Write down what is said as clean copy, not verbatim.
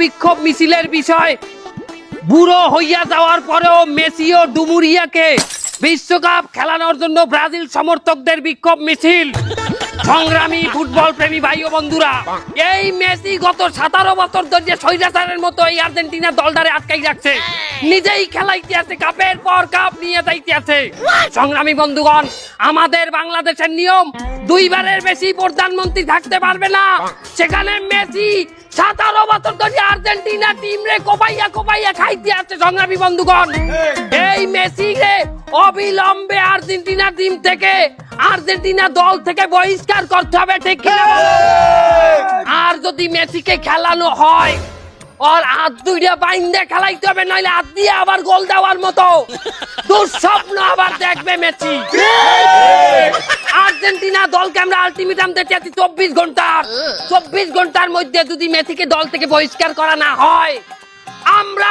বিক্ষোভ মিছিলের বিষয় বুড়ো হইয়া যাওয়ার পরেও মেসি ও ডুমুরিয়াকে বিশ্বকাপ খেলানোর জন্য ব্রাজিল সমর্থকদের বিক্ষোভ মিছিল। সংগ্রামী ফুটবল প্রেমী ভাই ও বন্ধুরা, এই মেসি গত 17 বছর ধরে স্বৈরাচারের মতো এই আর্জেন্টিনা দলটারে আটকাই রাখছে, নিজেই খেলাইতে আছে, কাপের পর কাপ নিয়ে যাইতে আছে। সংগ্রামী বন্ধুগণ, আমাদের বাংলাদেশের নিয়ম 2 বারের বেশি প্রধানমন্ত্রী থাকতে পারবে না। সেখানে মেসি 17 বছর ধরে আর্জেন্টিনা টিম রে কোপাইয়া কোপাইয়া খাইতে আছে। সংগ্রামী বন্ধুগণ, এই মেসি রে অবিলম্বে আর্জেন্টিনা টিম থেকে, আর্জেন্টিনা দল থেকে বহিষ্কার করতে হবে, ঠিক কিনা? আর যদি মেসিকে খেলানো হয়, ওর হাত দুইটা বাইন্দে খেলাইতে হবে, নইলে হাত দিয়ে আবার গোল দেওয়ার মতো দুঃস্বপ্ন আবার দেখবে মেসি। আর্জেন্টিনা দলকে আমরা আলটিমেটাম দিতে আছি 24 ঘন্টার মধ্যে যদি মেসিকে দল থেকে বহিষ্কার করা না হয়, আমরা